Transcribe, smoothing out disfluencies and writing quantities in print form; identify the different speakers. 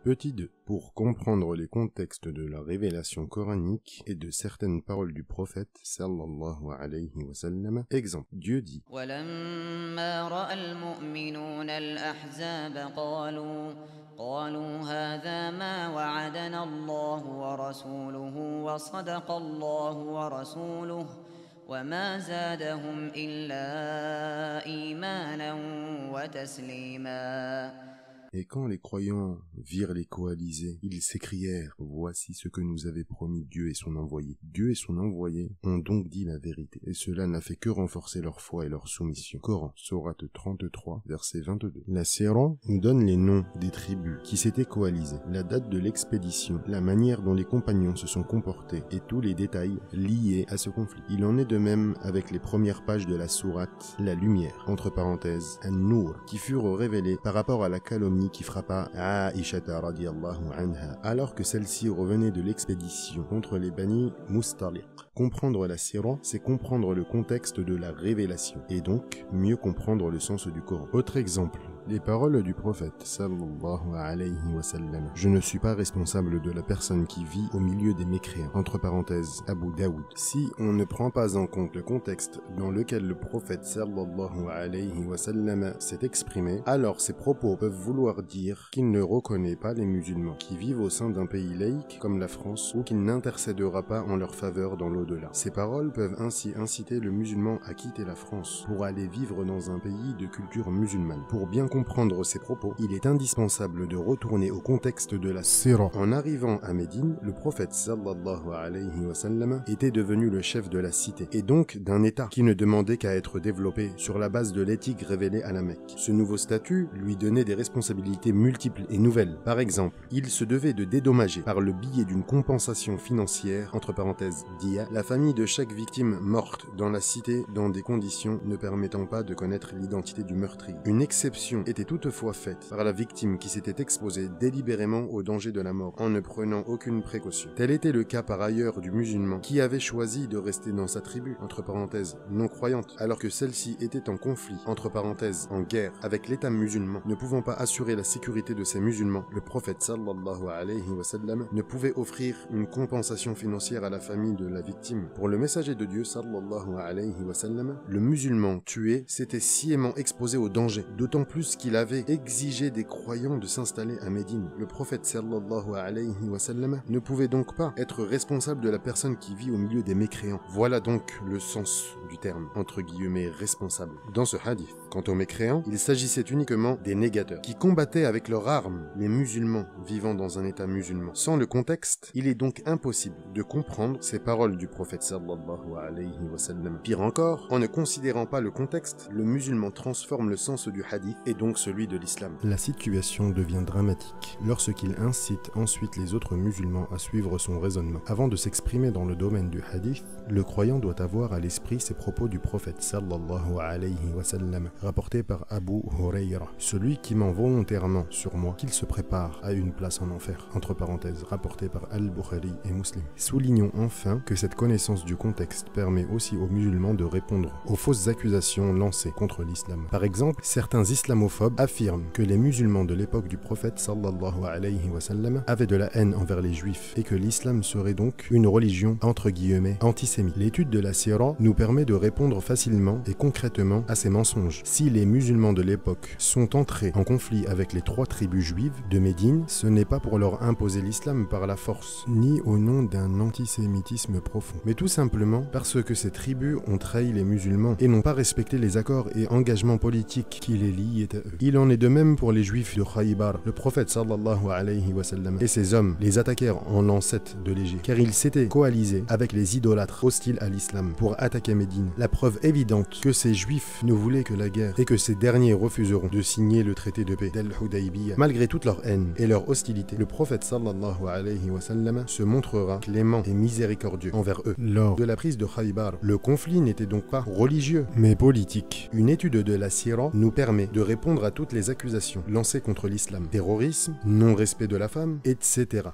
Speaker 1: Petit 2. Pour comprendre les contextes de la révélation coranique et de certaines paroles du prophète sallallahu alayhi wa sallam. Exemple, Dieu dit
Speaker 2: وَلَمَّا رَأَى الْمُؤْمِنُونَ الْأَحْزَابَ قالوا هذا ما وعدنا الله ورسوله وصدق الله ورسوله وما زادهم إلا إيمانا وتسليما.
Speaker 1: Et quand les croyants virent les coalisés, ils s'écrièrent « Voici ce que nous avait promis Dieu et son envoyé. » Dieu et son envoyé ont donc dit la vérité, et cela n'a fait que renforcer leur foi et leur soumission. Coran, sourate 33, verset 22. La Sira nous donne les noms des tribus qui s'étaient coalisées, la date de l'expédition, la manière dont les compagnons se sont comportés et tous les détails liés à ce conflit. Il en est de même avec les premières pages de la sourate « La lumière », entre parenthèses « An-Nur », qui furent révélées par rapport à la calomnie qui frappa Aisha radiyallahu anha alors que celle-ci revenait de l'expédition contre les Bani Mustaliq. Comprendre la Sira, c'est comprendre le contexte de la révélation et donc mieux comprendre le sens du Coran. Autre exemple, les paroles du prophète sallallahu alayhi wa sallam. Je ne suis pas responsable de la personne qui vit au milieu des mécréants. Entre parenthèses, Abu Daoud. Si on ne prend pas en compte le contexte dans lequel le prophète sallallahu alayhi wa sallam s'est exprimé, alors ses propos peuvent vouloir dire qu'il ne reconnaît pas les musulmans qui vivent au sein d'un pays laïque comme la France ou qu'il n'intercédera pas en leur faveur dans l'au-delà. Ces paroles peuvent ainsi inciter le musulman à quitter la France pour aller vivre dans un pays de culture musulmane. Pour bien comprendre ces propos, il est indispensable de retourner au contexte de la Sira. En arrivant à Médine, le prophète sallallahu alayhi wa sallam était devenu le chef de la cité et donc d'un état qui ne demandait qu'à être développé sur la base de l'éthique révélée à la Mecque. Ce nouveau statut lui donnait des responsabilités multiples et nouvelles. Par exemple, il se devait de dédommager par le biais d'une compensation financière, entre parenthèses dia, la famille de chaque victime morte dans la cité dans des conditions ne permettant pas de connaître l'identité du meurtrier. Une exception était toutefois faite par la victime qui s'était exposée délibérément au danger de la mort en ne prenant aucune précaution. Tel était le cas par ailleurs du musulman qui avait choisi de rester dans sa tribu, entre parenthèses non croyante, alors que celle-ci était en conflit, entre parenthèses en guerre, avec l'État musulman, ne pouvant pas assurer la sécurité de ces musulmans. Le prophète sallallahu alayhi wa sallam ne pouvait offrir une compensation financière à la famille de la victime. Pour le messager de Dieu sallallahu alayhi wa sallam, le musulman tué s'était sciemment exposé au danger, d'autant plus qu'il avait exigé des croyants de s'installer à Médine. Le prophète sallallahu alayhi wa sallam ne pouvait donc pas être responsable de la personne qui vit au milieu des mécréants. Voilà donc le sens du terme, entre guillemets, responsable. Dans ce hadith, quant aux mécréants, il s'agissait uniquement des négateurs, qui combattaient avec leurs armes les musulmans vivant dans un état musulman. Sans le contexte, il est donc impossible de comprendre ces paroles du prophète sallallahu alayhi wa sallam. Pire encore, en ne considérant pas le contexte, le musulman transforme le sens du hadith et donc celui de l'islam. La situation devient dramatique lorsqu'il incite ensuite les autres musulmans à suivre son raisonnement. Avant de s'exprimer dans le domaine du hadith, le croyant doit avoir à l'esprit ces propos du prophète sallallahu alayhi wa sallam, rapportés par Abu Hurayra. Celui qui ment volontairement sur moi, qu'il se prépare à une place en enfer. Entre parenthèses, rapporté par Al-Bukhari et Muslim. Soulignons enfin que cette connaissance du contexte permet aussi aux musulmans de répondre aux fausses accusations lancées contre l'islam. Par exemple, certains islamophobes affirment que les musulmans de l'époque du prophète sallallahu alayhi wa sallam avaient de la haine envers les juifs et que l'islam serait donc une religion entre guillemets antisémite. L'étude de la Sira nous permet de répondre facilement et concrètement à ces mensonges. Si les musulmans de l'époque sont entrés en conflit avec les 3 tribus juives de Médine, ce n'est pas pour leur imposer l'islam par la force, ni au nom d'un antisémitisme profond, mais tout simplement parce que ces tribus ont trahi les musulmans et n'ont pas respecté les accords et engagements politiques qui les liaient à eux. Il en est de même pour les juifs de Khaybar. Le prophète sallallahu alayhi wa sallam et ses hommes les attaquèrent en l'an 7 de l'Hégire, car ils s'étaient coalisés avec les idolâtres hostiles à l'islam pour attaquer Médine. La preuve évidente que ces juifs ne voulaient que la guerre et que ces derniers refuseront de signer le traité de paix d'Al-Hudaybiyah. Malgré toute leur haine et leur hostilité, le prophète sallallahu alayhi wa sallam se montrera clément et miséricordieux envers eux. Lors de la prise de Khaybar, le conflit n'était donc pas religieux, mais politique. Une étude de la Sira nous permet de répondre à toutes les accusations lancées contre l'islam, terrorisme, non-respect de la femme, etc.